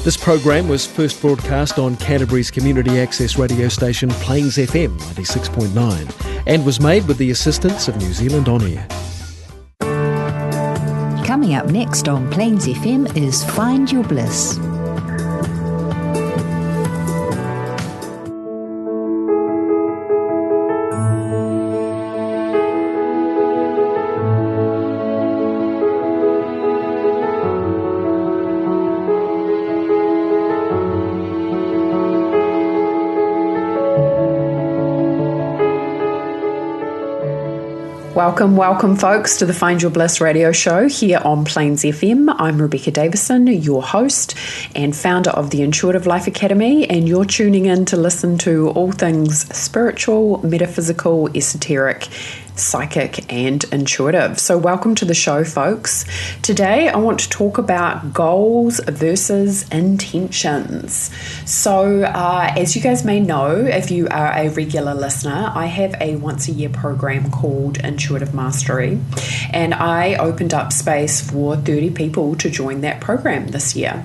This program was first broadcast on Canterbury's community access radio station Plains FM 96.9 and was made with the assistance of New Zealand On Air. Coming up next on Plains FM is Find Your Bliss. Welcome folks to the Find Your Bliss radio show here on Plains FM. I'm Rebecca Davison, your host and founder of the Intuitive Life Academy, and you're tuning in to listen to all things spiritual, metaphysical, esoteric, psychic and intuitive. So welcome to the show, folks. Today I want to talk about goals versus intentions. So as you guys may know, if you are a regular listener, I have a once a year program called Intuitive Mastery, and I opened up space for 30 people to join that program this year,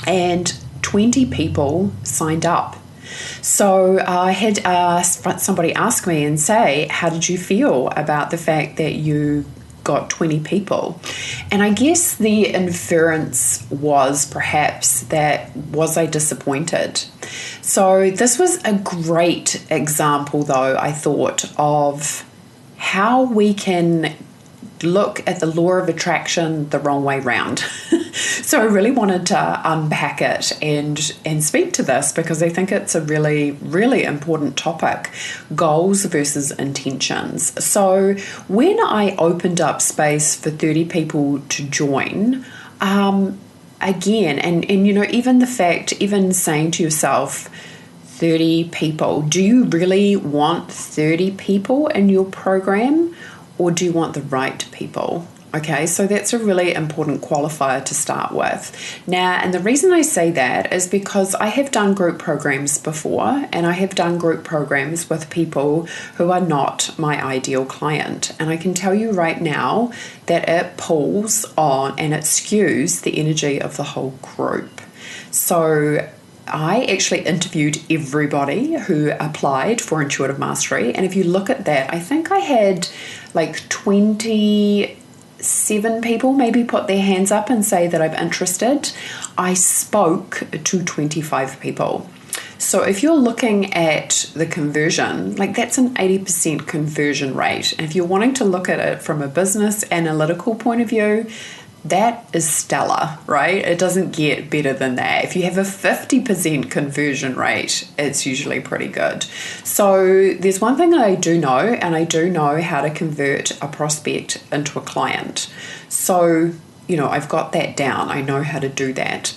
and 20 people signed up. So I had somebody ask me and say, how did you feel about the fact that you got 20 people? And I guess the inference was perhaps that, was I disappointed? So this was a great example, though, I thought, of how we can look at the law of attraction the wrong way round. So I really wanted to unpack it and speak to this because I think it's a really, really important topic, goals versus intentions. So when I opened up space for 30 people to join, again, and you know, even the fact, even saying to yourself, 30 people, do you really want 30 people in your program, or do you want the right people? Okay, so that's a really important qualifier to start with. Now, and the reason I say that is because I have done group programs before, and I have done group programs with people who are not my ideal client. And I can tell you right now that it pulls on and it skews the energy of the whole group. So I actually interviewed everybody who applied for Intuitive Mastery, and if you look at that, I think I had like 27 people maybe put their hands up and say that I'm interested. I spoke to 25 people. So if you're looking at the conversion, like that's an 80% conversion rate. And if you're wanting to look at it from a business analytical point of view, that is stellar, right? It doesn't get better than that. If you have a 50% conversion rate, it's usually pretty good. So there's one thing I do know, and I do know how to convert a prospect into a client. So, you know, I've got that down. I know how to do that.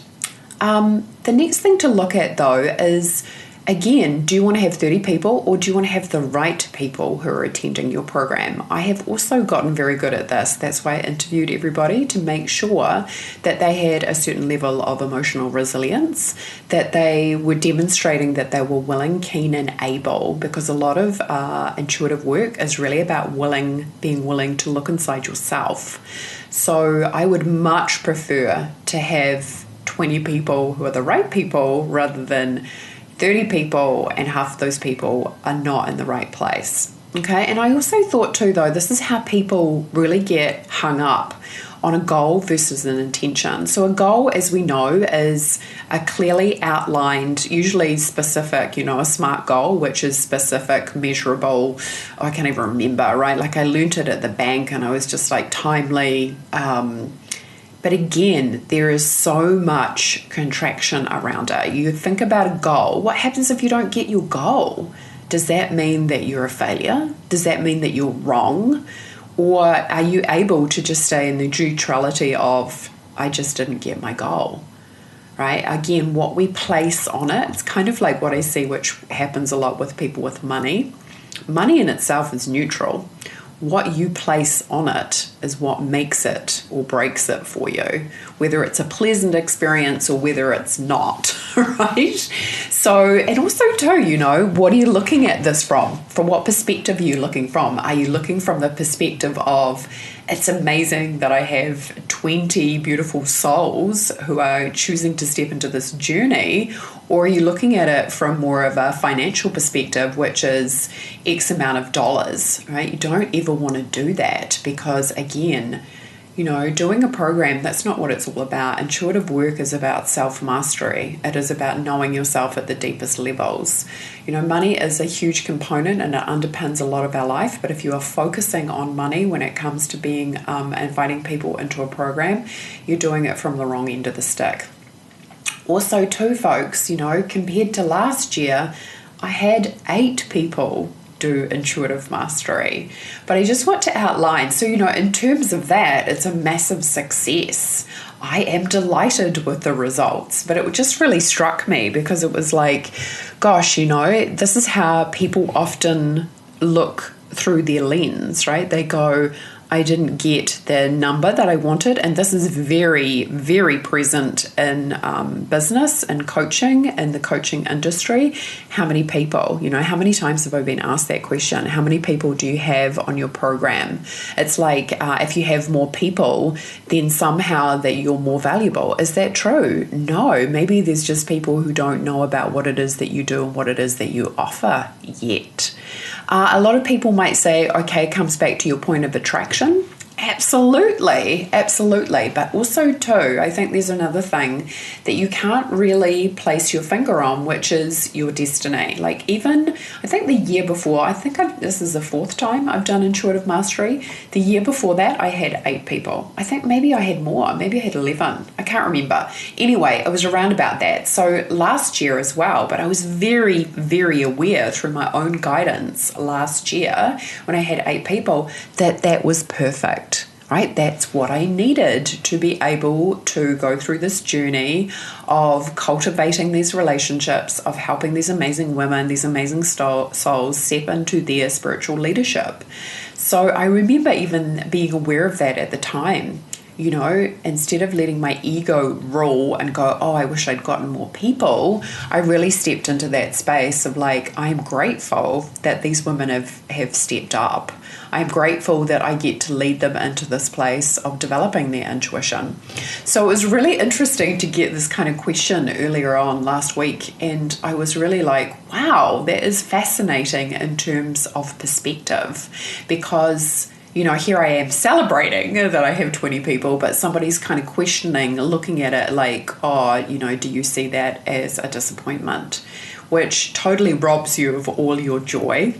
The next thing to look at, though, is, again, do you want to have 30 people or do you want to have the right people who are attending your program? I have also gotten very good at this. That's why I interviewed everybody to make sure that they had a certain level of emotional resilience, that they were demonstrating that they were willing, keen, and able, because a lot of intuitive work is really about being willing to look inside yourself. So I would much prefer to have 20 people who are the right people rather than 30 people and half of those people are not in the right place. Okay, and I also thought too, though, this is how people really get hung up on a goal versus an intention. So a goal, as we know, is a clearly outlined, usually specific, you know, a SMART goal, which is specific, measurable. Oh, I can't even remember, right? Like I learnt it at the bank and I was just like timely. But again, there is so much contraction around it. You think about a goal. What happens if you don't get your goal? Does that mean that you're a failure? Does that mean that you're wrong? Or are you able to just stay in the neutrality of, I just didn't get my goal, right? Again, what we place on it, it's kind of like what I see, which happens a lot with people with money. Money in itself is neutral. What you place on it is what makes it or breaks it for you, whether it's a pleasant experience or whether it's not, right? So, and also too, you know, what are you looking at this from? From what perspective are you looking from? Are you looking from the perspective of it's amazing that I have 20 beautiful souls who are choosing to step into this journey? Or are you looking at it from more of a financial perspective, which is X amount of dollars, right? You don't ever want to do that because, again, doing a program, that's not what it's all about. Intuitive work is about self-mastery. It is about knowing yourself at the deepest levels. Money is a huge component and it underpins a lot of our life. But if you are focusing on money when it comes to being inviting people into a program, you're doing it from the wrong end of the stick. Also, too, folks, compared to last year, I had 8 people do intuitive mastery. But I just want to outline, so in terms of that, it's a massive success. I am delighted with the results, but it just really struck me because it was like, gosh, this is how people often look through their lens, right? They go, I didn't get the number that I wanted. And this is very, very present in business and coaching and the coaching industry. How many people, how many times have I been asked that question? How many people do you have on your program? It's like if you have more people, then somehow that you're more valuable. Is that true? No, maybe there's just people who don't know about what it is that you do and what it is that you offer yet. A lot of people might say, okay, it comes back to your point of attraction. Absolutely. But also too, I think there's another thing that you can't really place your finger on, which is your destiny. Like even, I think the year before, this is the 4th time I've done Intuitive Mastery. The year before that, I had 8 people. I think maybe I had more. Maybe I had 11. I can't remember. Anyway, it was around about that. So last year as well, but I was very, very aware through my own guidance last year when I had 8 people that was perfect. Right? That's what I needed to be able to go through this journey of cultivating these relationships, of helping these amazing women, these amazing souls step into their spiritual leadership. So I remember even being aware of that at the time. Instead of letting my ego rule and go, oh, I wish I'd gotten more people, I really stepped into that space of like, I am grateful that these women have stepped up. I'm grateful that I get to lead them into this place of developing their intuition. So it was really interesting to get this kind of question earlier on last week. And I was really like, wow, that is fascinating in terms of perspective because here I am celebrating that I have 20 people, but somebody's kind of questioning, looking at it like, oh, do you see that as a disappointment, which totally robs you of all your joy.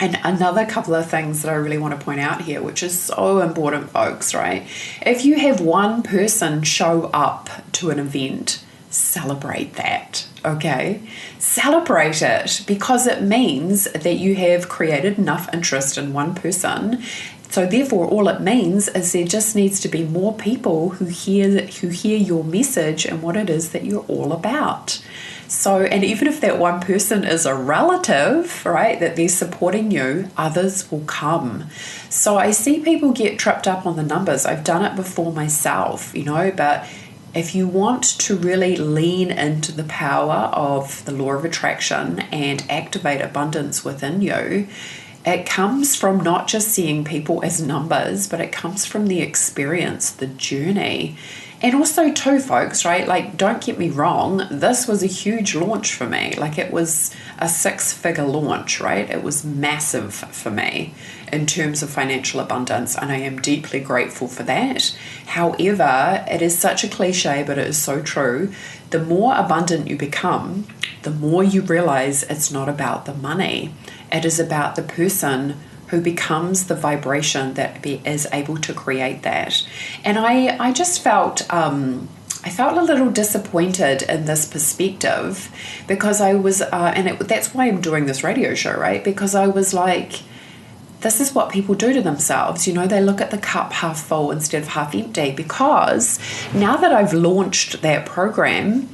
And another couple of things that I really want to point out here, which is so important, folks, right? If you have one person show up to an event, celebrate that, okay? Celebrate it because it means that you have created enough interest in one person. So therefore, all it means is there just needs to be more people who hear your message and what it is that you're all about. So, and even if that one person is a relative, right, that they're supporting you, others will come. So I see people get tripped up on the numbers. I've done it before myself, but if you want to really lean into the power of the law of attraction and activate abundance within you, it comes from not just seeing people as numbers, but it comes from the experience, the journey. And also too, folks, right, like don't get me wrong, this was a huge launch for me. Like it was a 6-figure launch, right? It was massive for me in terms of financial abundance, and I am deeply grateful for that. However, it is such a cliche, but it is so true. The more abundant you become, the more you realize it's not about the money. It is about the person who becomes the vibration that is able to create that. And I just felt I felt a little disappointed in this perspective because I was that's why I'm doing this radio show, right? Because I was like, this is what people do to themselves. They look at the cup half full instead of half empty, because now that I've launched that program,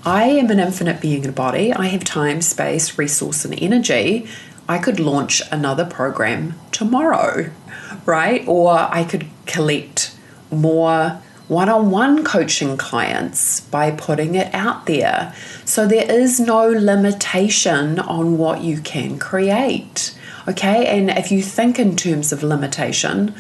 I am an infinite being in a body. I have time, space, resource, and energy. I could launch another program tomorrow, right? Or I could collect more one-on-one coaching clients by putting it out there. So there is no limitation on what you can create. Okay, and if you think in terms of limitation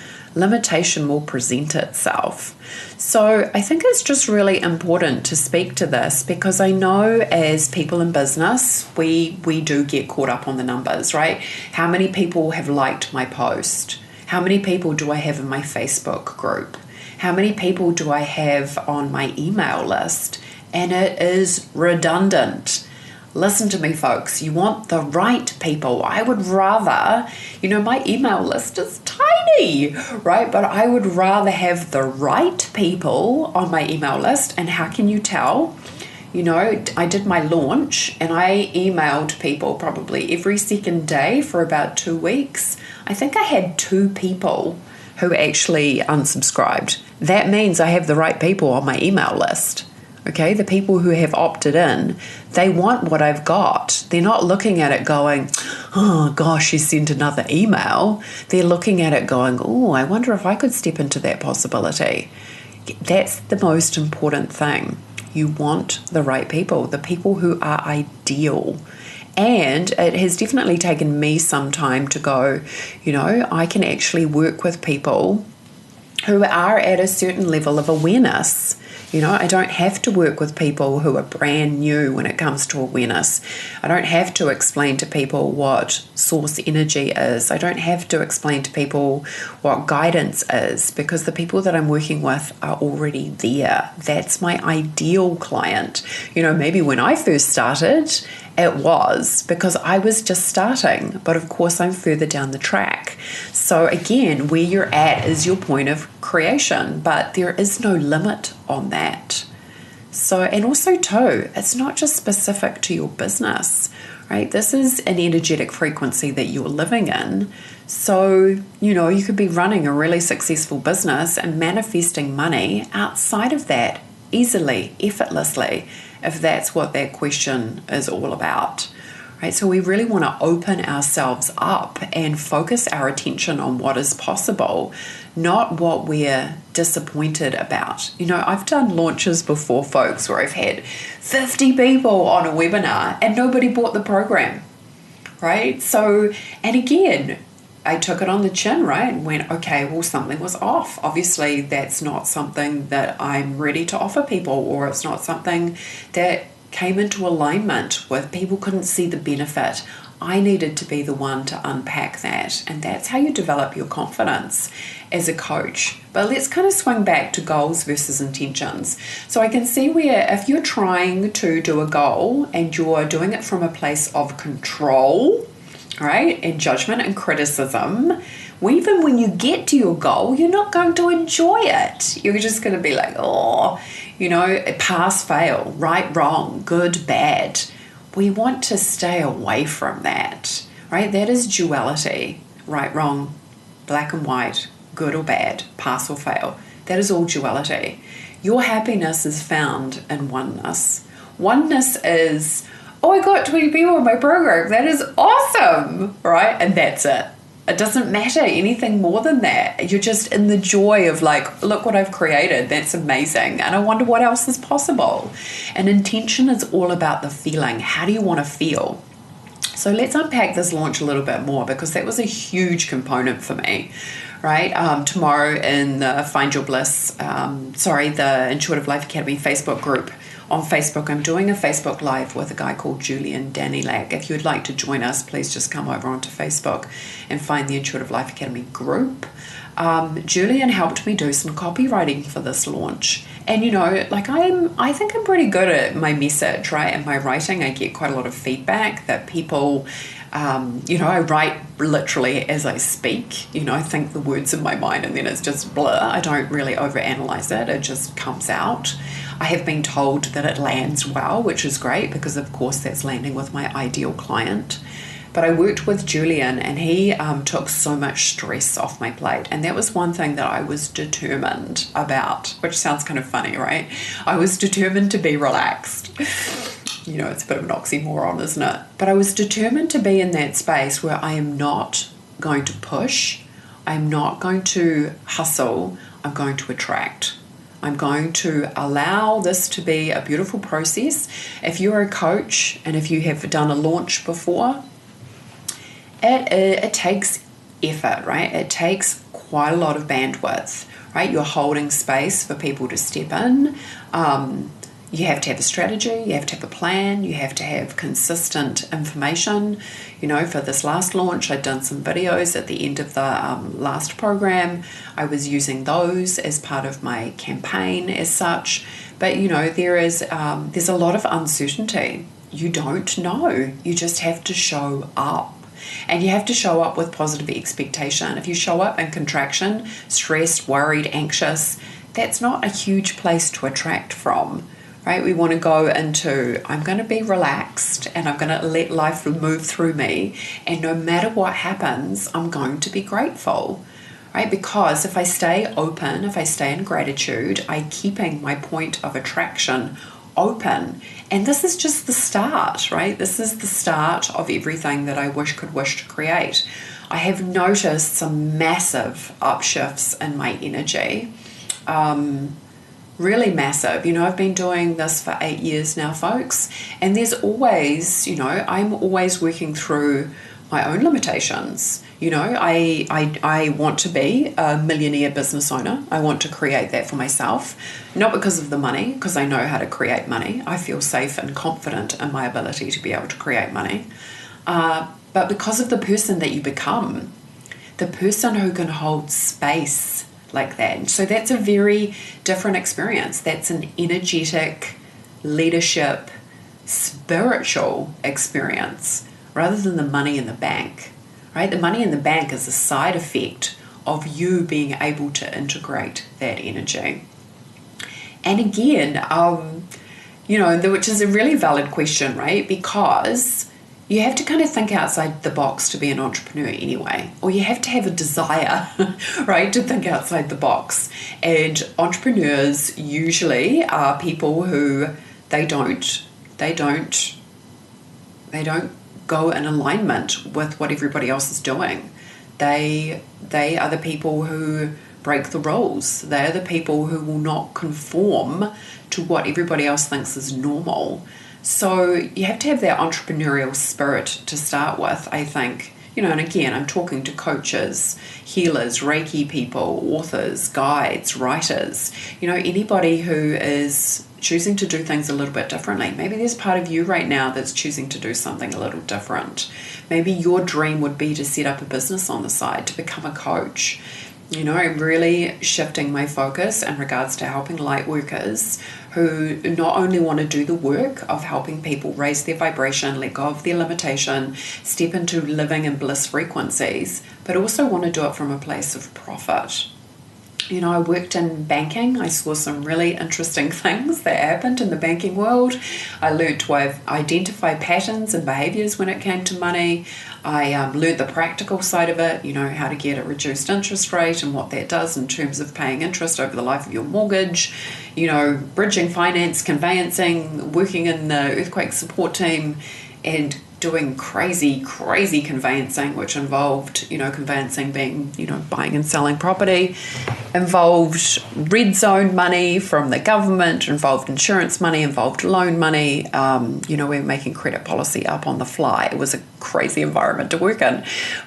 will present itself. So I think it's just really important to speak to this, because I know as people in business, we do get caught up on the numbers, right? How many people have liked my post? How many people do I have in my Facebook group? How many people do I have on my email list? And it is redundant. Listen to me, folks. You want the right people. I would rather, my email list is tiny, right? But I would rather have the right people on my email list. And how can you tell? I did my launch and I emailed people probably every second day for about 2 weeks. I think I had 2 people who actually unsubscribed. That means I have the right people on my email list. Okay, the people who have opted in, they want what I've got. They're not looking at it going, oh gosh, she sent another email. They're looking at it going, oh, I wonder if I could step into that possibility. That's the most important thing. You want the right people, the people who are ideal. And it has definitely taken me some time to go, I can actually work with people who are at a certain level of awareness. I don't have to work with people who are brand new when it comes to awareness. I don't have to explain to people what source energy is. I don't have to explain to people what guidance is, because the people that I'm working with are already there. That's my ideal client. Maybe when I first started, it was because I was just starting, but of course I'm further down the track. So again, where you're at is your point of creation, but there is no limit on that. So, and also too, it's not just specific to your business, right? This is an energetic frequency that you're living in. So, you could be running a really successful business and manifesting money outside of that easily, effortlessly, if that's what that question is all about, right? So we really want to open ourselves up and focus our attention on what is possible, not what we're disappointed about. I've done launches before, folks, where I've had 50 people on a webinar and nobody bought the program, right? So, and again, I took it on the chin, right? And went, okay, well, something was off. Obviously, that's not something that I'm ready to offer people, or it's not something that came into alignment with. People couldn't see the benefit. I needed to be the one to unpack that. And that's how you develop your confidence as a coach. But let's kind of swing back to goals versus intentions. So I can see where if you're trying to do a goal and you're doing it from a place of control, right, and judgment and criticism, even when you get to your goal, you're not going to enjoy it. You're just going to be like, pass, fail, right, wrong, good, bad. We want to stay away from that, right? That is duality, right, wrong, black and white, good or bad, pass or fail. That is all duality. Your happiness is found in oneness. Oneness is, oh, I got 20 people in my program. That is awesome, right? And that's it. It doesn't matter anything more than that. You're just in the joy of like, look what I've created. That's amazing. And I wonder what else is possible. And intention is all about the feeling. How do you want to feel? So let's unpack this launch a little bit more, because that was a huge component for me, right? Tomorrow in the Find Your Bliss, the Intuitive Life Academy Facebook group, on Facebook, I'm doing a Facebook Live with a guy called Julian Danilak. If you'd like to join us, please just come over onto Facebook and find the Intuitive Life Academy group. Julian helped me do some copywriting for this launch. And, I think I'm pretty good at my message, right? And my writing, I get quite a lot of feedback that people, I write literally as I speak. I think the words in my mind and then it's just blur. I don't really overanalyze it. It just comes out. I have been told that it lands well, which is great because, of course, that's landing with my ideal client. But I worked with Julian and he took so much stress off my plate. And that was one thing that I was determined about, which sounds kind of funny, right? I was determined to be relaxed. It's a bit of an oxymoron, isn't it? But I was determined to be in that space where I am not going to push. I'm not going to hustle. I'm going to attract. I'm going to allow this to be a beautiful process. If you're a coach and if you have done a launch before, It takes effort, right? It takes quite a lot of bandwidth, right? You're holding space for people to step in. You have to have a strategy, you have to have a plan, you have to have consistent information. For this last launch, I'd done some videos at the end of the last program. I was using those as part of my campaign as such. But, there's a lot of uncertainty. You don't know. You just have to show up. And you have to show up with positive expectation. If you show up in contraction, stressed, worried, anxious, that's not a huge place to attract from, right? We want to go into, I'm going to be relaxed and I'm going to let life move through me. And no matter what happens, I'm going to be grateful, right? Because if I stay open, if I stay in gratitude, I'm keeping my point of attraction open. And this is just the start, right? This is the start of everything that I wish to create. I have noticed some massive upshifts in my energy, really massive. I've been doing this for 8 years now, folks, and there's always, I'm always working through my own limitations. I want to be a millionaire business owner. I want to create that for myself, not because of the money, because I know how to create money. I feel safe and confident in my ability to be able to create money, but because of the person that you become, the person who can hold space like that. And so that's a very different experience. That's an energetic, leadership, spiritual experience rather than the money in the bank, right? The money in the bank is a side effect of you being able to integrate that energy. And again, which is a really valid question, right? Because you have to kind of think outside the box to be an entrepreneur anyway, or you have to have a desire, right, to think outside the box. And entrepreneurs usually are people who they don't go in alignment with what everybody else is doing. They are the people who break the rules. They are the people who will not conform to what everybody else thinks is normal. So you have to have that entrepreneurial spirit to start with, I think. And again, I'm talking to coaches, healers, Reiki people, authors, guides, writers, anybody who is choosing to do things a little bit differently. Maybe there's part of you right now that's choosing to do something a little different. Maybe your dream would be to set up a business on the side, to become a coach. I'm really shifting my focus in regards to helping light workers who not only want to do the work of helping people raise their vibration, let go of their limitation, step into living in bliss frequencies, but also want to do it from a place of profit. I worked in banking. I saw some really interesting things that happened in the banking world. I learned to identify patterns and behaviors when it came to money. I learned the practical side of it, how to get a reduced interest rate and what that does in terms of paying interest over the life of your mortgage, bridging finance, conveyancing, working in the earthquake support team, and doing crazy conveyancing, which involved, conveyancing being, buying and selling property, involved red zone money from the government, involved insurance money, involved loan money. We were making credit policy up on the fly. It was a crazy environment to work in.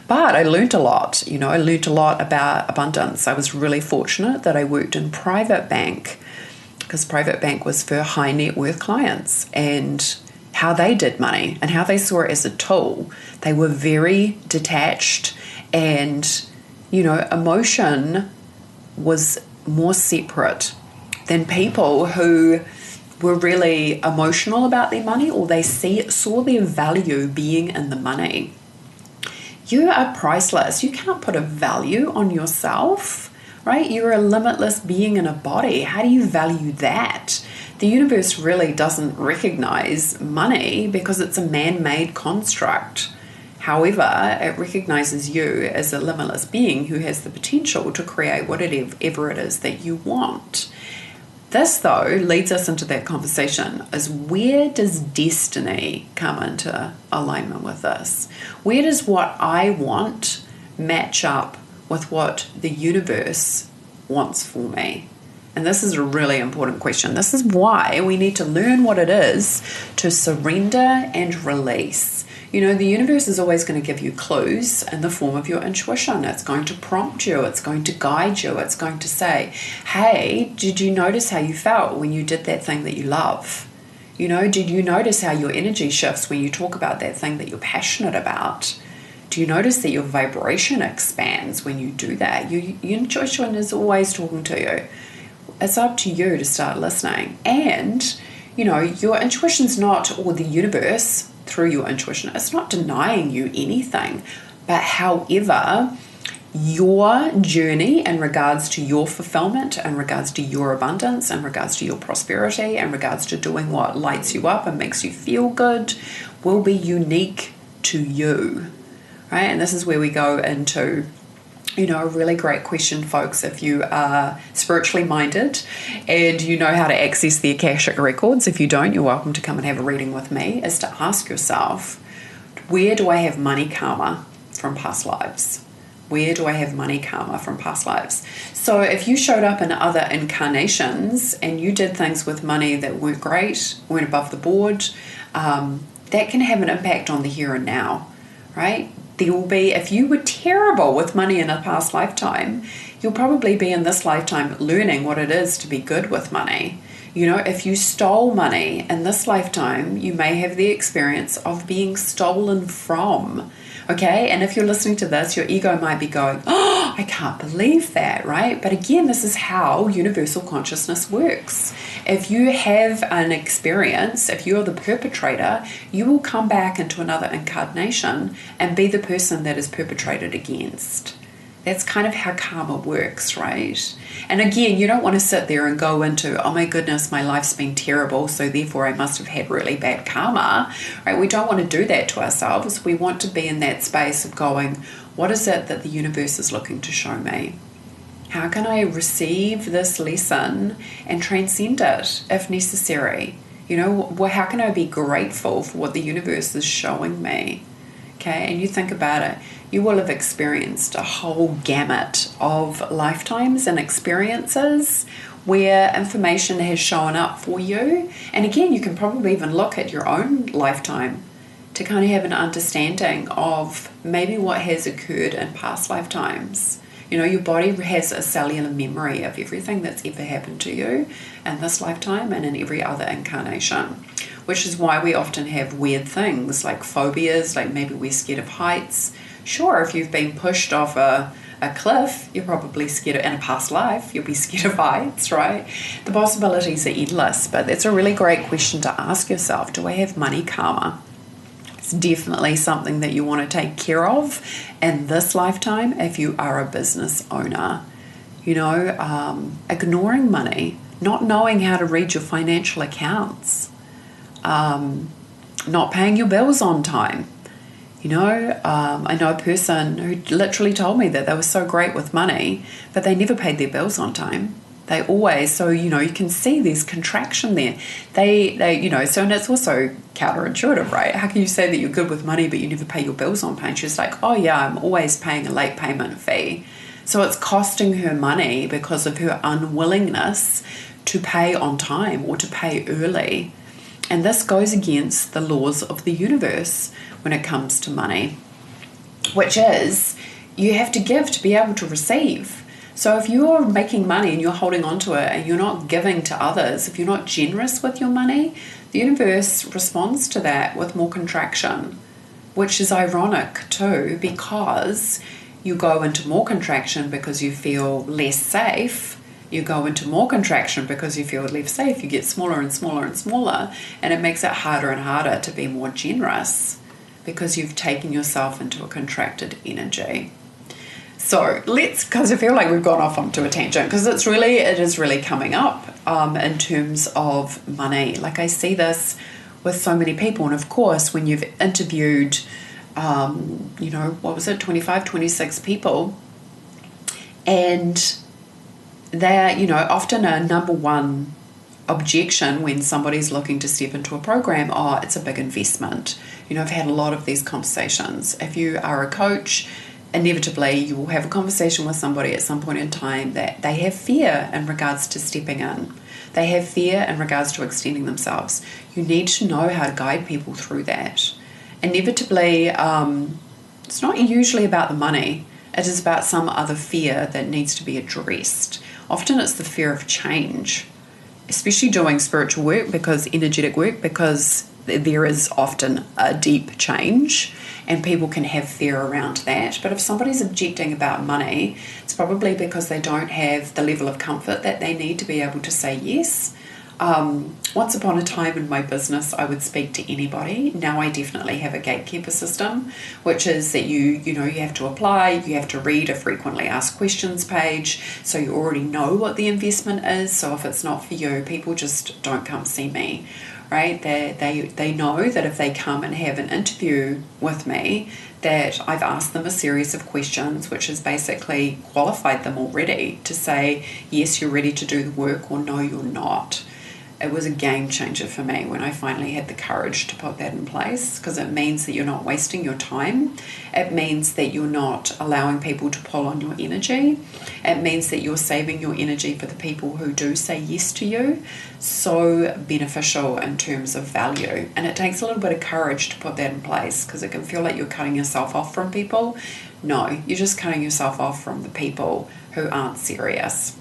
But I learned a lot. I learned a lot about abundance. I was really fortunate that I worked in private bank, because private bank was for high net worth clients, and how they did money and how they saw it as a tool. They were very detached, and, emotion was more separate than people who were really emotional about their money, or they saw their value being in the money. You are priceless. You can't put a value on yourself, right? You're a limitless being in a body. How do you value that? The universe really doesn't recognize money because it's a man-made construct. However, it recognizes you as a limitless being who has the potential to create whatever it is that you want. This, though, leads us into that conversation, is where does destiny come into alignment with this? Where does what I want match up with what the universe wants for me? And this is a really important question. This is why we need to learn what it is to surrender and release. You know, the universe is always going to give you clues in the form of your intuition. It's going to prompt you. It's going to guide you. It's going to say, hey, did you notice how you felt when you did that thing that you love? You know, did you notice how your energy shifts when you talk about that thing that you're passionate about? Do you notice that your vibration expands when you do that? Your intuition is always talking to you. It's up to you to start listening. And, you know, your intuition's not, or the universe through your intuition, it's not denying you anything. But however, your journey in regards to your fulfillment, in regards to your abundance, in regards to your prosperity, in regards to doing what lights you up and makes you feel good, will be unique to you, right? And this is where we go into, you know, a really great question, folks. If you are spiritually minded and you know how to access the Akashic records, if you don't, you're welcome to come and have a reading with me, is to ask yourself, where do I have money karma from past lives? Where do I have money karma from past lives? So if you showed up in other incarnations and you did things with money that weren't great, weren't above the board, that can have an impact on the here and now, right? There will be, if you were terrible with money in a past lifetime, you'll probably be in this lifetime learning what it is to be good with money. You know, if you stole money in this lifetime, you may have the experience of being stolen from. Okay, and if you're listening to this, your ego might be going, oh, I can't believe that, right? But again, this is how universal consciousness works. If you have an experience, if you're the perpetrator, you will come back into another incarnation and be the person that is perpetrated against. That's kind of how karma works, right? And again, you don't want to sit there and go into, oh my goodness, my life's been terrible, so therefore I must have had really bad karma, right? We don't want to do that to ourselves. We want to be in that space of going, what is it that the universe is looking to show me? How can I receive this lesson and transcend it if necessary? You know, how can I be grateful for what the universe is showing me? Okay, and you think about it, you will have experienced a whole gamut of lifetimes and experiences where information has shown up for you. And again, you can probably even look at your own lifetime to kind of have an understanding of maybe what has occurred in past lifetimes. You know, your body has a cellular memory of everything that's ever happened to you in this lifetime and in every other incarnation, which is why we often have weird things like phobias, like maybe we're scared of heights. Sure, if you've been pushed off a cliff, you're probably scared of, in a past life, you'll be scared of heights, right? The possibilities are endless, but that's a really great question to ask yourself. Do I have money karma? It's definitely something that you want to take care of in this lifetime if you are a business owner. You know, ignoring money, not knowing how to read your financial accounts, not paying your bills on time. You know, I know a person who literally told me that they were so great with money, but they never paid their bills on time. They always, so, you know, you can see there's contraction there. They, you know, so, and it's also counterintuitive, right? How can you say that you're good with money, but you never pay your bills on time? She's like, oh yeah, I'm always paying a late payment fee. So it's costing her money because of her unwillingness to pay on time or to pay early. And this goes against the laws of the universe when it comes to money, which is you have to give to be able to receive. So if you're making money and you're holding on to it and you're not giving to others, if you're not generous with your money, the universe responds to that with more contraction, which is ironic too, because you go into more contraction because you feel less safe. You go into more contraction because you feel less safe. You get smaller and smaller and smaller, and it makes it harder and harder to be more generous because you've taken yourself into a contracted energy. So because I feel like we've gone off onto a tangent, because it is really coming up in terms of money. Like I see this with so many people, and of course when you've interviewed, 25, 26 people, and they're, you know, often a number one objection when somebody's looking to step into a program, it's a big investment. You know, I've had a lot of these conversations. If you are a coach, inevitably you will have a conversation with somebody at some point in time that they have fear in regards to stepping in. They have fear in regards to extending themselves. You need to know how to guide people through that. Inevitably, it's not usually about the money. It is about some other fear that needs to be addressed. Often it's the fear of change, especially doing spiritual work, because energetic work, because there is often a deep change and people can have fear around that. But if somebody's objecting about money, it's probably because they don't have the level of comfort that they need to be able to say yes. Once upon a time in my business, I would speak to anybody. Now I definitely have a gatekeeper system, which is that you have to apply, you have to read a frequently asked questions page, so you already know what the investment is. So if it's not for you, people just don't come see me, right? They know that if they come and have an interview with me, that I've asked them a series of questions, which has basically qualified them already to say, yes, you're ready to do the work, or no, you're not. It was a game changer for me when I finally had the courage to put that in place, because it means that you're not wasting your time. It means that you're not allowing people to pull on your energy. It means that you're saving your energy for the people who do say yes to you. So beneficial in terms of value. And it takes a little bit of courage to put that in place, because it can feel like you're cutting yourself off from people. No, you're just cutting yourself off from the people who aren't serious.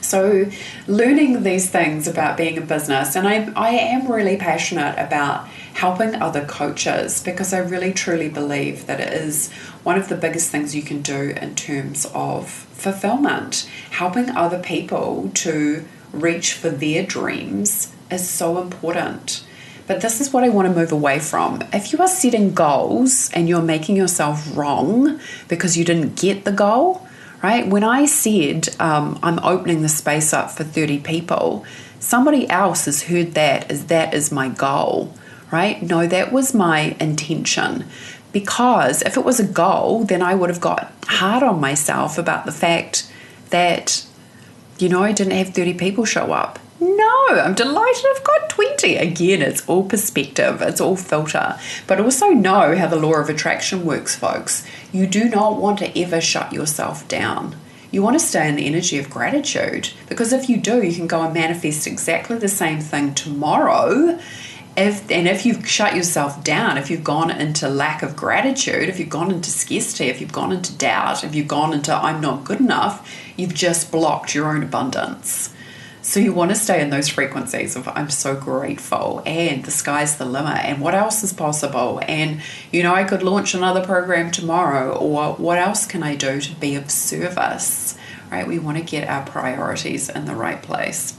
So learning these things about being a business, and I am really passionate about helping other coaches, because I really truly believe that it is one of the biggest things you can do in terms of fulfillment. Helping other people to reach for their dreams is so important. But this is what I want to move away from. If you are setting goals and you're making yourself wrong because you didn't get the goal, right? When I said I'm opening the space up for 30 people, somebody else has heard that is my goal, right? No, that was my intention. Because if it was a goal, then I would have got hard on myself about the fact that, I didn't have 30 people show up. No, I'm delighted I've got 20. Again, it's all perspective, it's all filter. But also know how the law of attraction works, folks. You do not want to ever shut yourself down. You want to stay in the energy of gratitude, because if you do, you can go and manifest exactly the same thing tomorrow. If you've shut yourself down, if you've gone into lack of gratitude, if you've gone into scarcity, if you've gone into doubt, if you've gone into I'm not good enough, you've just blocked your own abundance. So you want to stay in those frequencies of I'm so grateful and the sky's the limit and what else is possible, and I could launch another program tomorrow, or what else can I do to be of service, right? We want to get our priorities in the right place.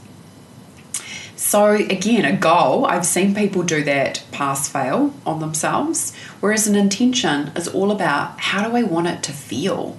So again, a goal, I've seen people do that pass fail on themselves, whereas an intention is all about how do I want it to feel?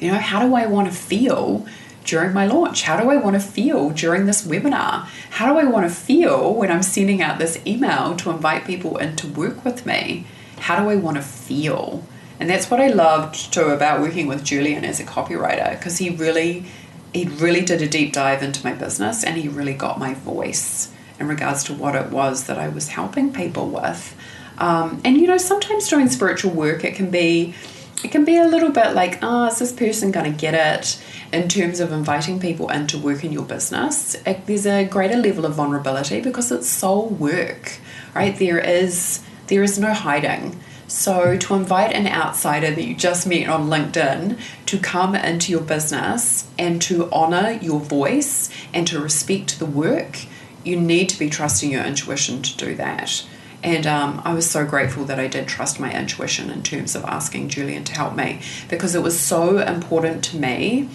How do I want to feel during my launch? How do I want to feel during this webinar? How do I want to feel when I'm sending out this email to invite people in to work with me? How do I want to feel? And that's what I loved too about working with Julian as a copywriter, because he really did a deep dive into my business, and he really got my voice in regards to what it was that I was helping people with. And sometimes doing spiritual work, it can be a little bit like, is this person going to get it? In terms of inviting people in to work in your business, there's a greater level of vulnerability because it's soul work, right? There is no hiding. So to invite an outsider that you just met on LinkedIn to come into your business and to honor your voice and to respect the work, you need to be trusting your intuition to do that. And I was so grateful that I did trust my intuition in terms of asking Julian to help me, because it was so important to me.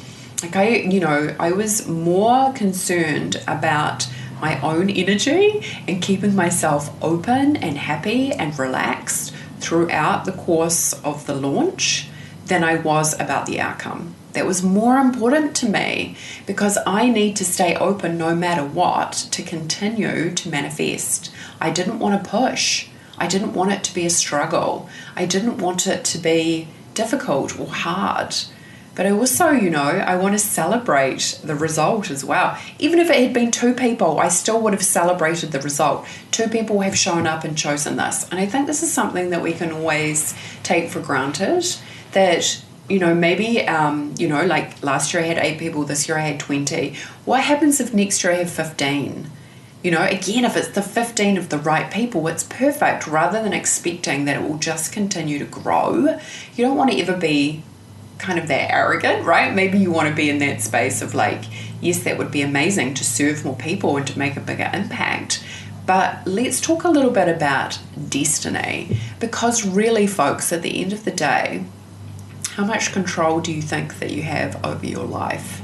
Like I was more concerned about my own energy and keeping myself open and happy and relaxed throughout the course of the launch than I was about the outcome. That was more important to me, because I need to stay open no matter what to continue to manifest. I didn't want to push. I didn't want it to be a struggle. I didn't want it to be difficult or hard. But I also, I want to celebrate the result as well. Even if it had been 2 people, I still would have celebrated the result. 2 people have shown up and chosen this. And I think this is something that we can always take for granted, that, maybe, like last year I had 8 people, this year I had 20. What happens if next year I have 15? Again, if it's the 15 of the right people, it's perfect, rather than expecting that it will just continue to grow. You don't want to ever be kind of that arrogant, right? Maybe you want to be in that space of like, yes, that would be amazing to serve more people and to make a bigger impact. But let's talk a little bit about destiny, because really, folks, at the end of the day, how much control do you think that you have over your life?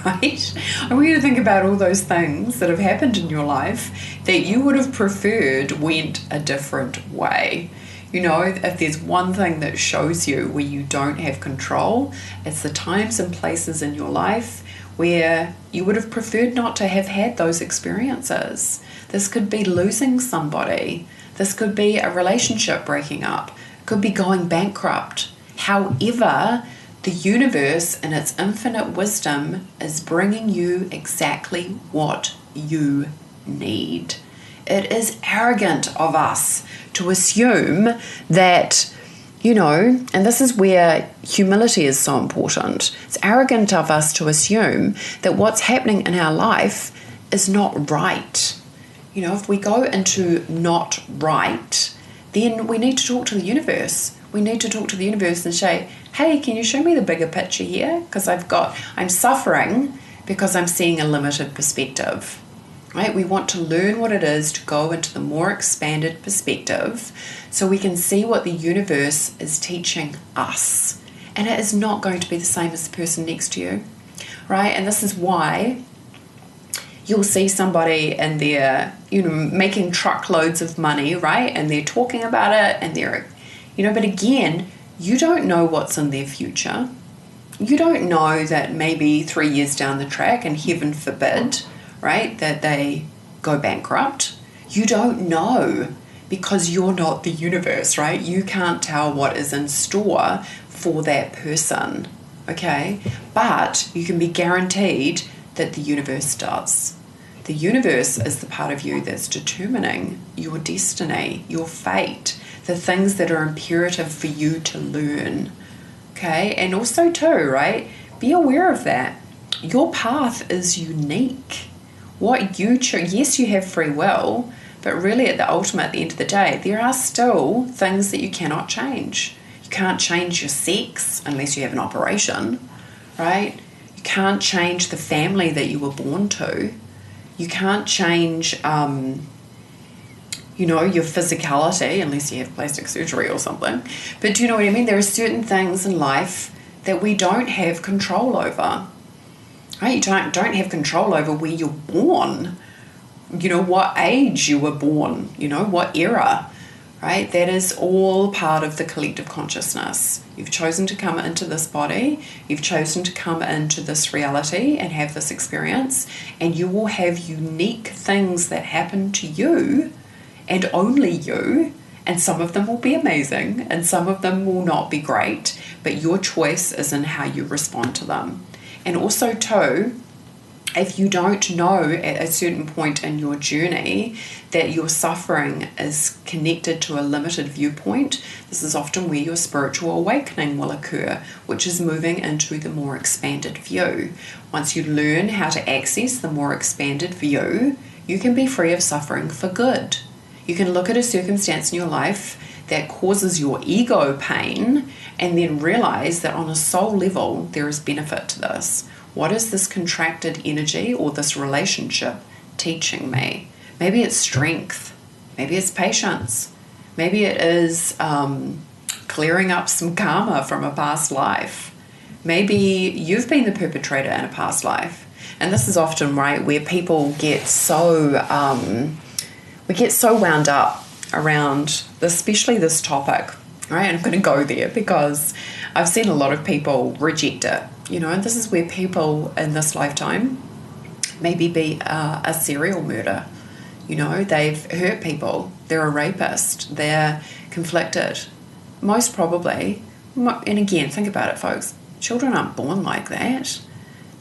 Right? I want you to think about all those things that have happened in your life that you would have preferred went a different way. If there's one thing that shows you where you don't have control, it's the times and places in your life where you would have preferred not to have had those experiences. This could be losing somebody. This could be a relationship breaking up. It could be going bankrupt. However, the universe, in its infinite wisdom, is bringing you exactly what you need. It is arrogant of us to assume that, and this is where humility is so important. It's arrogant of us to assume that what's happening in our life is not right. If we go into not right, then we need to talk to the universe. We need to talk to the universe and say, hey, can you show me the bigger picture here? Because I'm suffering because I'm seeing a limited perspective, right? We want to learn what it is to go into the more expanded perspective so we can see what the universe is teaching us. And it is not going to be the same as the person next to you, right? And this is why you'll see somebody and they're, making truckloads of money, right? And they're talking about it and they're, but again, you don't know what's in their future. You don't know that maybe 3 years down the track, and heaven forbid, right, that they go bankrupt. You don't know because you're not the universe, right? You can't tell what is in store for that person, okay? But you can be guaranteed that the universe does. The universe is the part of you that's determining your destiny, your fate, the things that are imperative for you to learn, okay? And also too, right, be aware of that. Your path is unique. What you choose, yes, you have free will, but really at the end of the day, there are still things that you cannot change. You can't change your sex unless you have an operation, right? You can't change the family that you were born to. You can't change, your physicality unless you have plastic surgery or something. But do you know what I mean? There are certain things in life that we don't have control over. Right? You don't have control over where you're born, what age you were born, what era, right? That is all part of the collective consciousness. You've chosen to come into this body, you've chosen to come into this reality and have this experience, and you will have unique things that happen to you and only you, and some of them will be amazing and some of them will not be great, but your choice is in how you respond to them. And also too, if you don't know at a certain point in your journey that your suffering is connected to a limited viewpoint, this is often where your spiritual awakening will occur, which is moving into the more expanded view. Once you learn how to access the more expanded view, you can be free of suffering for good. You can look at a circumstance in your life that causes your ego pain and then realize that on a soul level there is benefit to this. What is this contracted energy or this relationship teaching me? Maybe it's strength. Maybe it's patience. Maybe it is clearing up some karma from a past life. Maybe you've been the perpetrator in a past life. And this is often, right, where people get so wound up around, especially this topic, right? And I'm going to go there because I've seen a lot of people reject it, and this is where people in this lifetime maybe be a serial murderer. They've hurt people, they're a rapist, they're conflicted. Most probably, and again, think about it, folks, children aren't born like that.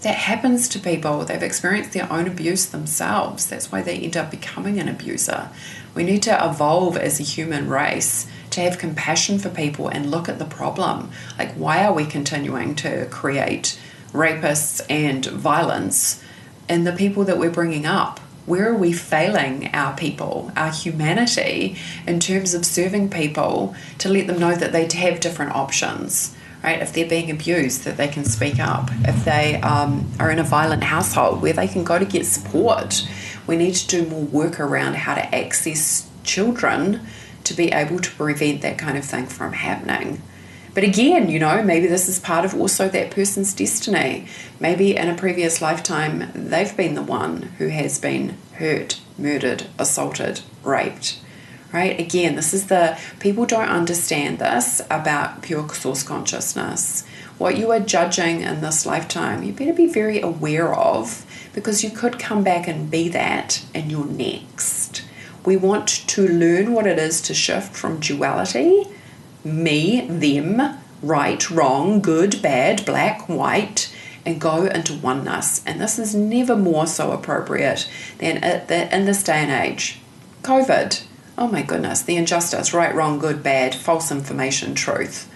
That happens to people. They've experienced their own abuse themselves. That's why they end up becoming an abuser. We need to evolve as a human race to have compassion for people and look at the problem. Like, why are we continuing to create rapists and violence in the people that we're bringing up? Where are we failing our people, our humanity, in terms of serving people to let them know that they have different options, right? If they're being abused, that they can speak up. If they are in a violent household, where they can go to get support. We need to do more work around how to access children to be able to prevent that kind of thing from happening. But again, maybe this is part of also that person's destiny. Maybe in a previous lifetime, they've been the one who has been hurt, murdered, assaulted, raped, right? Again, people don't understand this about pure source consciousness. What you are judging in this lifetime, you better be very aware of, because you could come back and be that in your next. We want to learn what it is to shift from duality, me, them, right, wrong, good, bad, black, white, and go into oneness. And this is never more so appropriate than in this day and age. COVID, oh my goodness, the injustice, right, wrong, good, bad, false information, truth.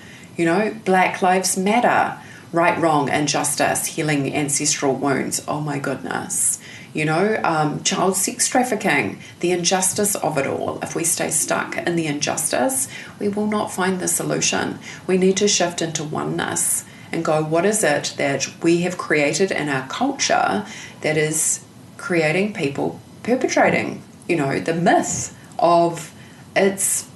Black Lives Matter, right, wrong, injustice, healing ancestral wounds, oh my goodness. Child sex trafficking, the injustice of it all. If we stay stuck in the injustice, we will not find the solution. We need to shift into oneness and go, what is it that we have created in our culture that is creating people perpetrating, the myth of it's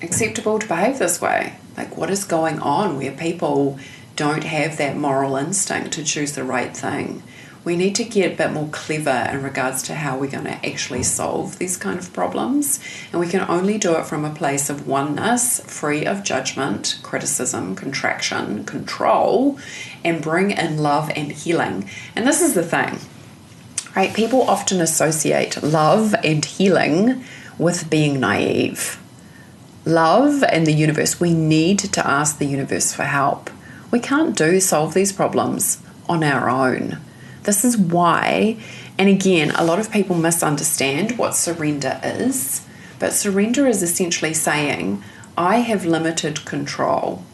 acceptable to behave this way. Like, what is going on where people don't have that moral instinct to choose the right thing? We need to get a bit more clever in regards to how we're going to actually solve these kind of problems. And we can only do it from a place of oneness, free of judgment, criticism, contraction, control, and bring in love and healing. And this is the thing, right? People often associate love and healing with being naive. Love and the universe, we need to ask the universe for help. We can't solve these problems on our own. This is why, and again, a lot of people misunderstand what surrender is, but surrender is essentially saying, I have limited control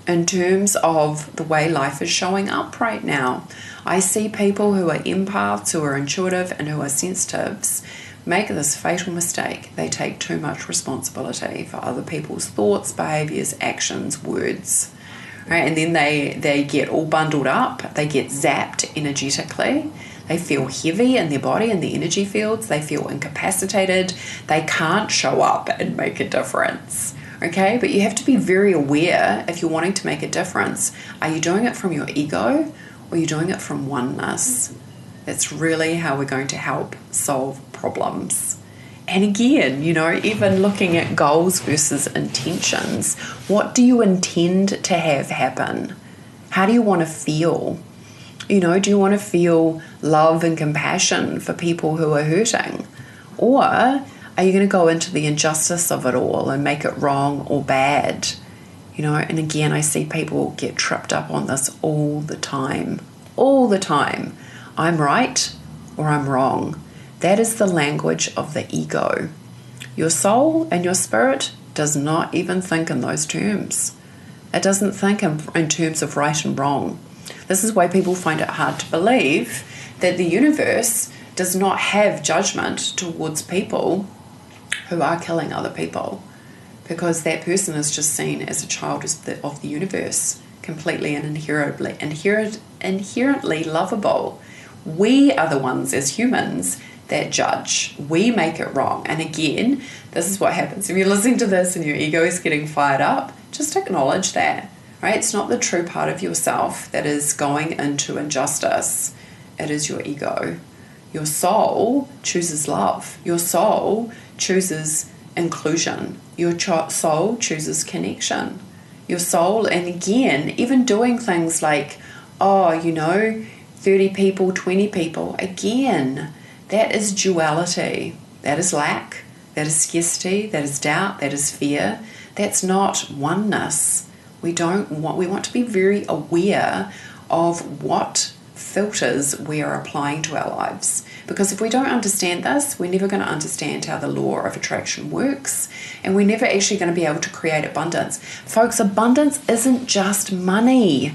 in terms of the way life is showing up right now. I see people who are empaths, who are intuitive, and who are sensitives make this fatal mistake. They take too much responsibility for other people's thoughts, behaviors, actions, words. Right? And then they get all bundled up, they get zapped energetically, they feel heavy in their body, in the energy fields, they feel incapacitated, they can't show up and make a difference. Okay, but you have to be very aware if you're wanting to make a difference. Are you doing it from your ego, or are you doing it from oneness? That's really how we're going to help solve problems. And again, even looking at goals versus intentions, what do you intend to have happen? How do you want to feel? Do you want to feel love and compassion for people who are hurting? Or are you going to go into the injustice of it all and make it wrong or bad? And again, I see people get tripped up on this all the time. All the time. I'm right or I'm wrong. That is the language of the ego. Your soul and your spirit does not even think in those terms. It doesn't think in terms of right and wrong. This is why people find it hard to believe that the universe does not have judgment towards people who are killing other people, because that person is just seen as a child of the universe, completely and inherently lovable. We are the ones as humans that judge. We make it wrong. And again, this is what happens. If you're listening to this and your ego is getting fired up, just acknowledge that, right? It's not the true part of yourself that is going into injustice. It is your ego. Your soul chooses love. Your soul chooses inclusion. Your soul chooses connection. Your soul, and again, even doing things like, 30 people, 20 people, again, that is duality. That is lack. That is scarcity. That is doubt. That is fear. That's not oneness. We want to be very aware of what filters we are applying to our lives. Because if we don't understand this, we're never going to understand how the law of attraction works, and we're never actually going to be able to create abundance. Folks, abundance isn't just money,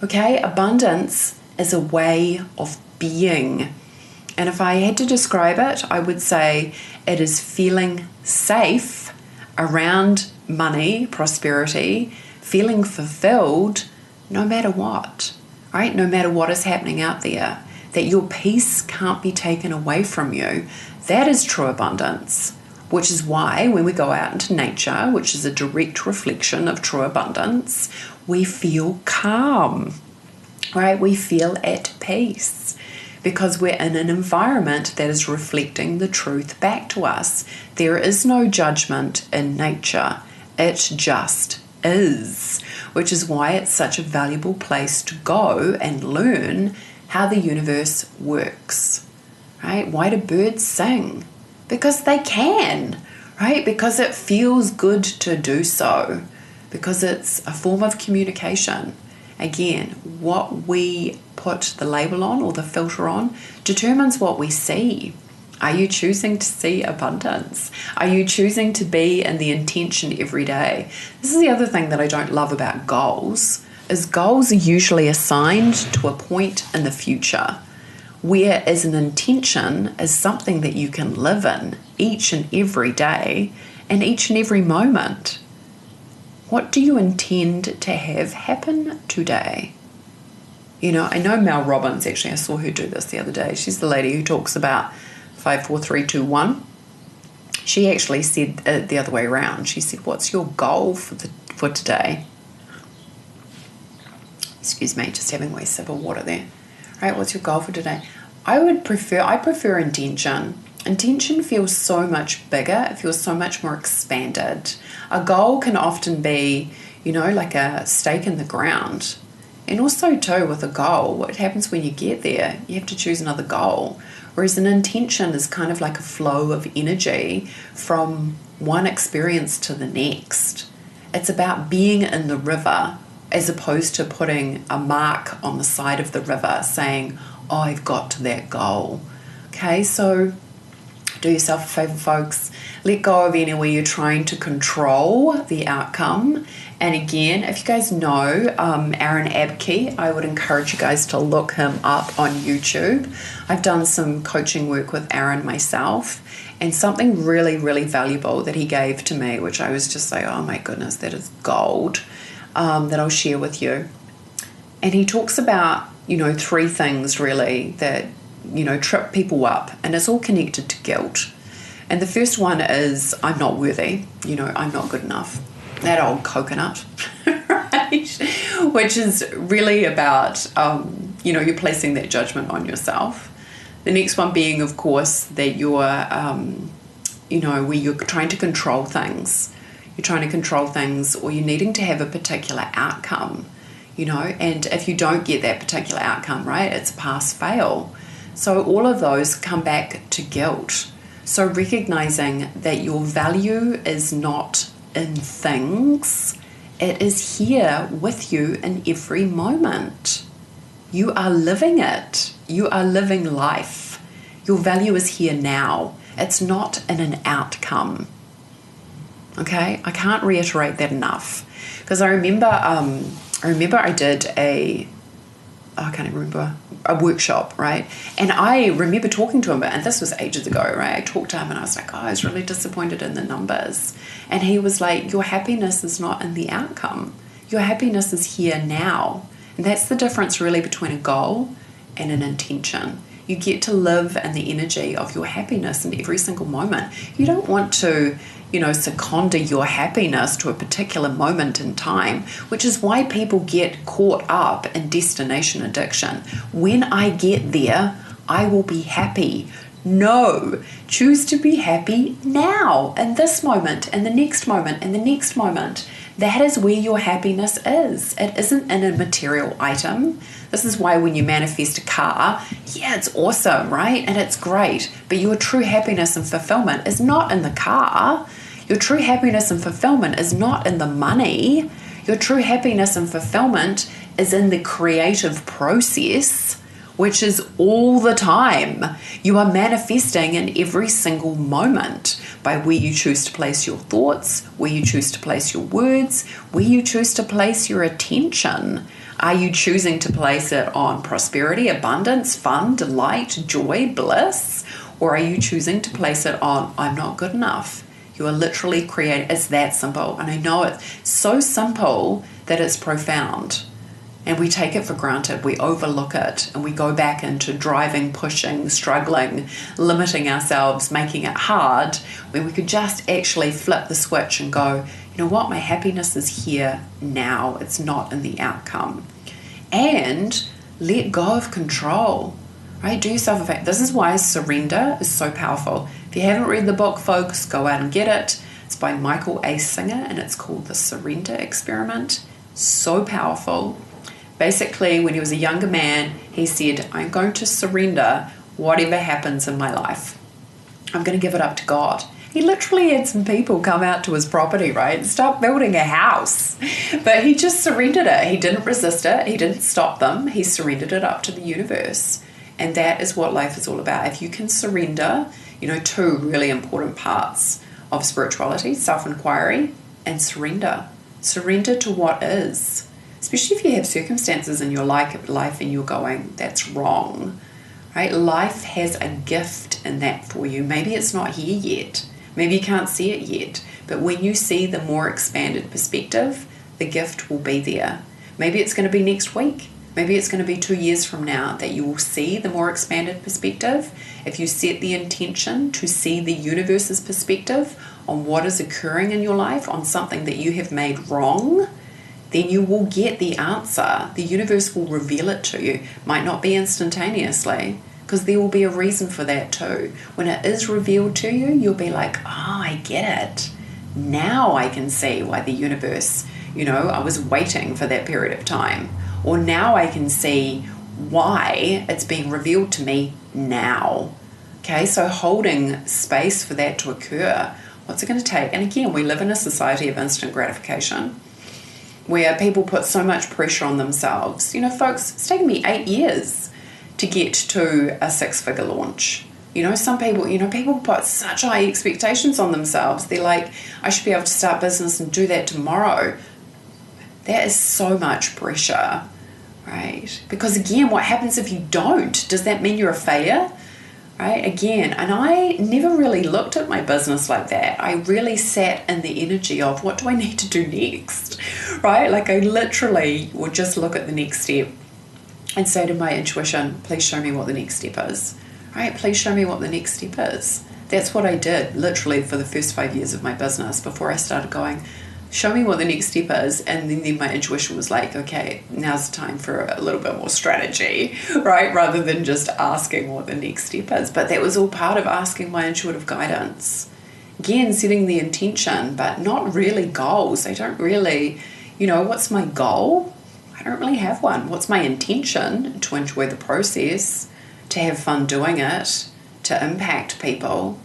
okay? Abundance is a way of being. And if I had to describe it, I would say it is feeling safe around money, prosperity, feeling fulfilled no matter what, right? No matter what is happening out there, that your peace can't be taken away from you. That is true abundance, which is why when we go out into nature, which is a direct reflection of true abundance, we feel calm, right? We feel at peace because we're in an environment that is reflecting the truth back to us. There is no judgment in nature. It just is, which is why it's such a valuable place to go and learn how the universe works, right? Why do birds sing? Because they can, right? Because it feels good to do so, because it's a form of communication. Again, what we put the label on or the filter on determines what we see. Are you choosing to see abundance? Are you choosing to be in the intention every day? This is the other thing that I don't love about goals, is goals are usually assigned to a point in the future, whereas an intention is something that you can live in each and every day and each and every moment. What do you intend to have happen today? You know, I know Mel Robbins, actually, I saw her do this the other day. She's the lady who talks about 5, 4, 3, 2, 1. She actually said it the other way around. She said, what's your goal for today? Excuse me, just having a wee sip of water there. Right, what's your goal for today? I prefer intention. Intention feels so much bigger. It feels so much more expanded. A goal can often be, you know, like a stake in the ground. And also too, with a goal, what happens when you get there? You have to choose another goal. Whereas an intention is kind of like a flow of energy from one experience to the next. It's about being in the river as opposed to putting a mark on the side of the river saying, oh, I've got to that goal. Okay, so do yourself a favor, folks. Let go of anywhere you're trying to control the outcome. And again, if you guys know Aaron Abke, I would encourage you guys to look him up on YouTube. I've done some coaching work with Aaron myself, and something really, really valuable that he gave to me, which I was just like, oh my goodness, that is gold, that I'll share with you. And he talks about, you know, 3 things really that, you know, trip people up, and it's all connected to guilt. And the first one is, I'm not worthy, you know, I'm not good enough. That old coconut, right? Which is really about, you know, you're placing that judgment on yourself. The next one being, of course, that you're, you know, where you're trying to control things. You're trying to control things, or you're needing to have a particular outcome, you know, and if you don't get that particular outcome, right, it's pass fail. So all of those come back to guilt. So recognizing that your value is not in things, it is here with you in every moment. You are living it. You are living life. Your value is here now. It's not in an outcome. Okay, I can't reiterate that enough, because I remember I did a workshop, right? And I remember talking to him, and this was ages ago, right? I talked to him and I was like, oh, I was really disappointed in the numbers. And he was like, your happiness is not in the outcome. Your happiness is here now. And that's the difference really between a goal and an intention. You get to live in the energy of your happiness in every single moment. You don't want to, you know, seconder your happiness to a particular moment in time, which is why people get caught up in destination addiction. When I get there, I will be happy. No, choose to be happy now, in this moment, and the next moment, and the next moment. That is where your happiness is. It isn't in a material item. This is why when you manifest a car, yeah, it's awesome, right? And it's great. But your true happiness and fulfillment is not in the car. Your true happiness and fulfillment is not in the money. Your true happiness and fulfillment is in the creative process which is all the time. You are manifesting in every single moment by where you choose to place your thoughts, where you choose to place your words, where you choose to place your attention. Are you choosing to place it on prosperity, abundance, fun, delight, joy, bliss? Or are you choosing to place it on, I'm not good enough? You are literally creating, it's that simple. And I know it's so simple that it's profound. And we take it for granted, we overlook it, and we go back into driving, pushing, struggling, limiting ourselves, making it hard, when we could just actually flip the switch and go, you know what, my happiness is here now, it's not in the outcome. And let go of control, right? Do yourself a favor. This is why surrender is so powerful. If you haven't read the book, folks, go out and get it. It's by Michael A. Singer, and it's called The Surrender Experiment. So powerful. Basically, when he was a younger man, he said, I'm going to surrender whatever happens in my life. I'm going to give it up to God. He literally had some people come out to his property, right, and start building a house. But he just surrendered it. He didn't resist it. He didn't stop them. He surrendered it up to the universe. And that is what life is all about. If you can surrender, two really important parts of spirituality, self-inquiry and surrender. Surrender to what is. Especially if you have circumstances in your life and you're going, that's wrong, right? Life has a gift in that for you. Maybe it's not here yet. Maybe you can't see it yet. But when you see the more expanded perspective, the gift will be there. Maybe it's going to be next week. Maybe it's going to be 2 years from now that you will see the more expanded perspective. If you set the intention to see the universe's perspective on what is occurring in your life, on something that you have made wrong, then you will get the answer. The universe will reveal it to you. Might not be instantaneously, because there will be a reason for that too. When it is revealed to you, you'll be like, I get it. Now I can see why the universe, I was waiting for that period of time. Or now I can see why it's being revealed to me now. Okay, so holding space for that to occur. What's it going to take? And again, we live in a society of instant gratification, where people put so much pressure on themselves. Folks, it's taken me 8 years to get to a 6-figure launch. Some people, people put such high expectations on themselves. They're like, I should be able to start business and do that tomorrow. That is so much pressure, right? Because again, what happens if you don't? Does that mean you're a failure? Right? Again, and I never really looked at my business like that. I really sat in the energy of, what do I need to do next? Right? Like I literally would just look at the next step and say to my intuition, please show me what the next step is. Right? Please show me what the next step is. That's what I did literally for the first 5 years of my business before I started going, show me what the next step is. And then my intuition was like, okay, now's the time for a little bit more strategy, right? Rather than just asking what the next step is. But that was all part of asking my intuitive guidance. Again, setting the intention, but not really goals. I don't really, what's my goal? I don't really have one. What's my intention? To enjoy the process, to have fun doing it, to impact people,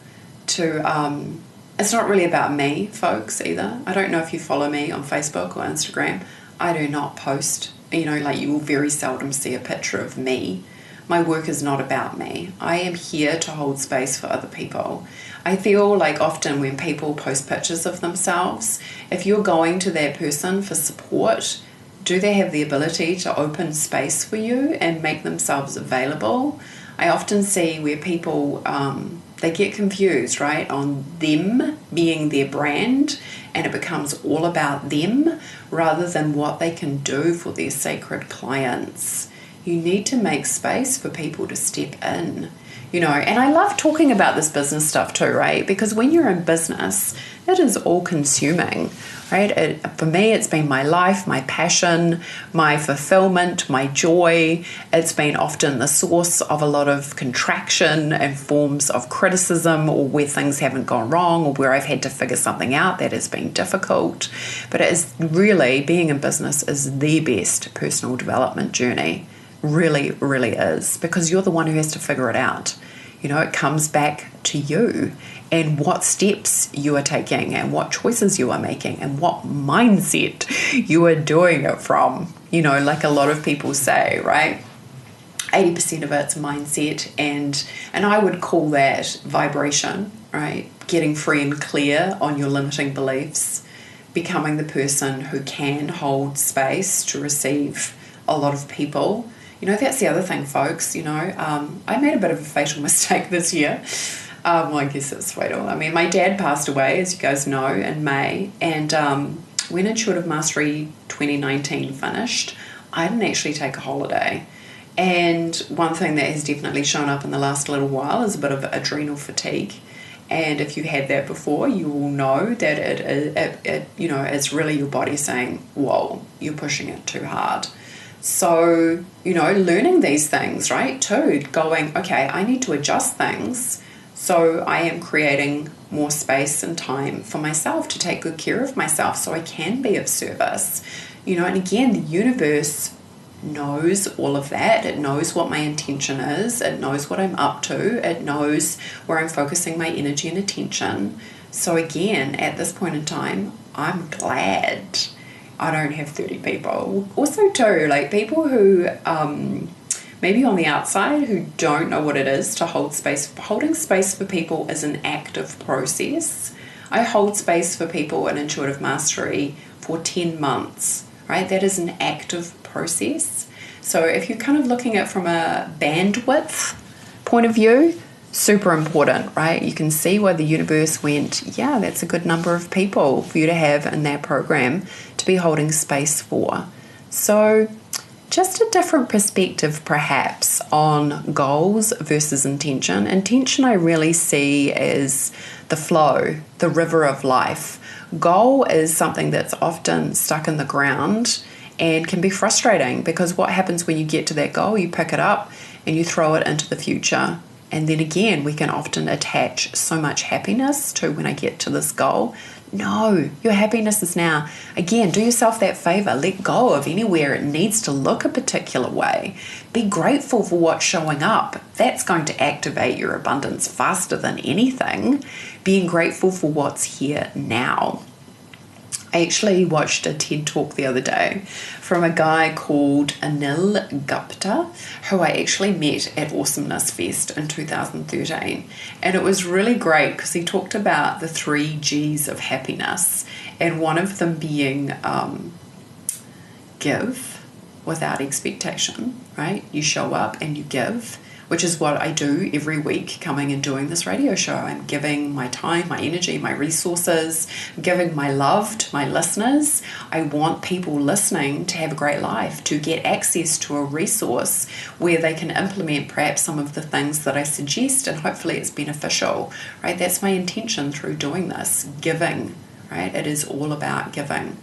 it's not really about me, folks, either. I don't know if you follow me on Facebook or Instagram. I do not post, you will very seldom see a picture of me. My work is not about me. I am here to hold space for other people. I feel like often when people post pictures of themselves, if you're going to that person for support, do they have the ability to open space for you and make themselves available? I often see where people, they get confused, right, on them being their brand, and it becomes all about them rather than what they can do for their sacred clients. You need to make space for people to step in, and I love talking about this business stuff too, right? Because when you're in business, it is all consuming, right? For me, it's been my life, my passion, my fulfillment, my joy. It's been often the source of a lot of contraction and forms of criticism, or where things haven't gone wrong, or where I've had to figure something out that has been difficult. But it is really, being in business is the best personal development journey. Really, really is, because you're the one who has to figure it out. It comes back to you and what steps you are taking and what choices you are making and what mindset you are doing it from, like a lot of people say, right? 80% of it's mindset, and I would call that vibration, right? Getting free and clear on your limiting beliefs, becoming the person who can hold space to receive a lot of people. That's the other thing, folks. I made a bit of a fatal mistake this year. Well, I guess it's fatal. I mean, my dad passed away, as you guys know, in May, and when Intuitive Mastery 2019 finished, I didn't actually take a holiday. And one thing that has definitely shown up in the last little while is a bit of adrenal fatigue. And if you've had that before, you will know that it's really your body saying, whoa, you're pushing it too hard. So, learning these things, right, too, going, okay, I need to adjust things so I am creating more space and time for myself to take good care of myself so I can be of service. And again, the universe knows all of that. It knows what my intention is. It knows what I'm up to. It knows where I'm focusing my energy and attention. So again, at this point in time, I'm glad I don't have 30 people. Also too, like people who maybe on the outside who don't know what it is to hold space. Holding space for people is an active process. I hold space for people in Intuitive Mastery for 10 months, right? That is an active process. So if you're kind of looking at it from a bandwidth point of view, super important, right? You can see why the universe went, yeah, that's a good number of people for you to have in that program to be holding space for. So just a different perspective perhaps on goals versus intention. Intention I really see as the flow, the river of life. Goal is something that's often stuck in the ground and can be frustrating, because what happens when you get to that goal, you pick it up and you throw it into the future. And then again, we can often attach so much happiness to when I get to this goal. No, your happiness is now. Again, do yourself that favor. Let go of anywhere it needs to look a particular way. Be grateful for what's showing up. That's going to activate your abundance faster than anything. Being grateful for what's here now. I actually watched a TED Talk the other day from a guy called Anil Gupta, who I actually met at Awesomeness Fest in 2013. And it was really great because he talked about the 3 G's of happiness, and one of them being give without expectation, right? You show up and you give, which is what I do every week coming and doing this radio show. I'm giving my time, my energy, my resources, giving my love to my listeners. I want people listening to have a great life, to get access to a resource where they can implement perhaps some of the things that I suggest, and hopefully it's beneficial, right? That's my intention through doing this, giving, right? It is all about giving.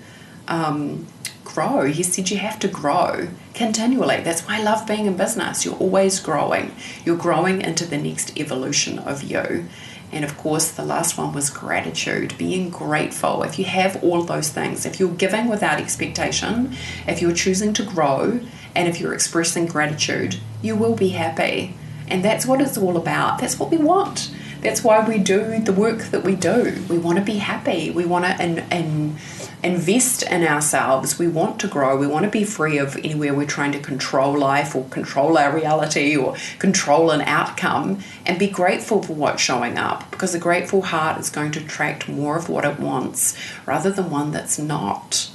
Grow. He said you have to grow continually. That's why I love being in business. You're always growing. You're growing into the next evolution of you. And of course, the last one was gratitude, being grateful. If you have all those things, if you're giving without expectation, if you're choosing to grow, and if you're expressing gratitude, you will be happy. And that's what it's all about. That's what we want. That's why we do the work that we do. We want to be happy. We want to invest in ourselves. We want to grow. We want to be free of anywhere we're trying to control life or control our reality or control an outcome, and be grateful for what's showing up, because a grateful heart is going to attract more of what it wants rather than one that's not,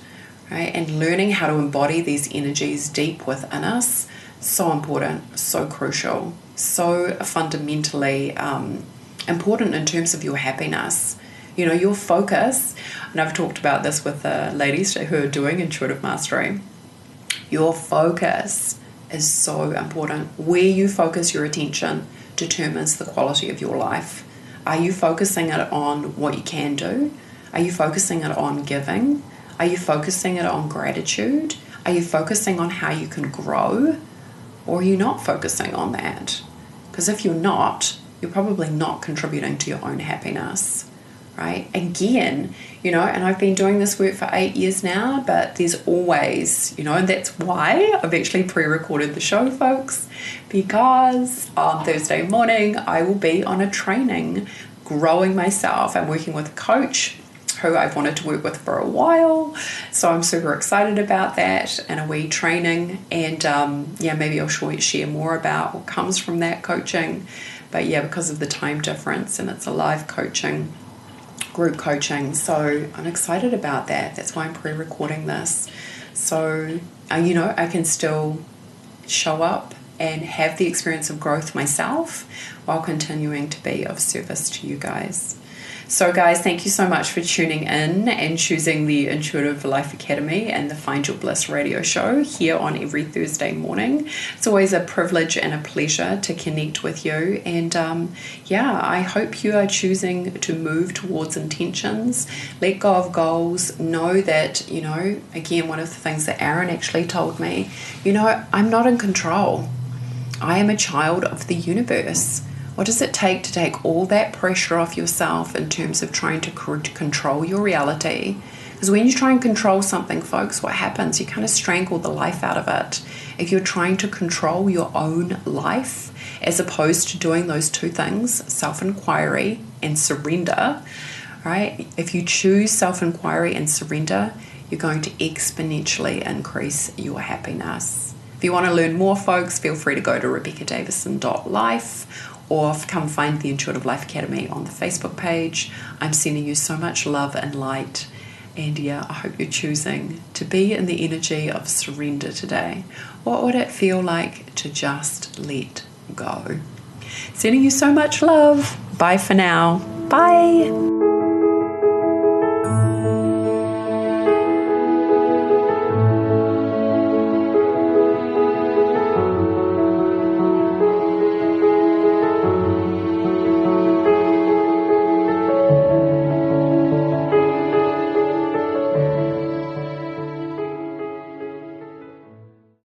right? And learning how to embody these energies deep within us, so important, so crucial, so fundamentally important in terms of your happiness. You know, your focus, and I've talked about this with the ladies who are doing Intuitive Mastery, your focus is so important. Where you focus your attention determines the quality of your life. Are you focusing it on what you can do? Are you focusing it on giving? Are you focusing it on gratitude? Are you focusing on how you can grow? Or are you not focusing on that? Because if you're not, you're probably not contributing to your own happiness, right? Again, you know, and I've been doing this work for 8 years now, but there's always, you know, and that's why I've actually pre-recorded the show, folks, because on Thursday morning I will be on a training growing myself. I'm working with a coach who I've wanted to work with for a while. So I'm super excited about that and a wee training. And maybe I'll share more about what comes from that coaching. But yeah, because of the time difference, and it's a live coaching, group coaching. So I'm excited about that. That's why I'm pre-recording this. So, I can still show up and have the experience of growth myself while continuing to be of service to you guys. So guys, thank you so much for tuning in and choosing the Intuitive Life Academy and the Find Your Bliss radio show here on every Thursday morning. It's always a privilege and a pleasure to connect with you. And I hope you are choosing to move towards intentions, let go of goals, know that, again, one of the things that Aaron actually told me, I'm not in control. I am a child of the universe. What does it take to take all that pressure off yourself in terms of trying to control your reality? Because when you try and control something, folks, what happens? You kind of strangle the life out of it. If you're trying to control your own life, as opposed to doing those two things, self-inquiry and surrender, right? If you choose self-inquiry and surrender, you're going to exponentially increase your happiness. If you want to learn more, folks, feel free to go to rebeccadavison.life or come find the Intuitive Life Academy on the Facebook page. I'm sending you so much love and light. And I hope you're choosing to be in the energy of surrender today. What would it feel like to just let go? Sending you so much love. Bye for now. Bye.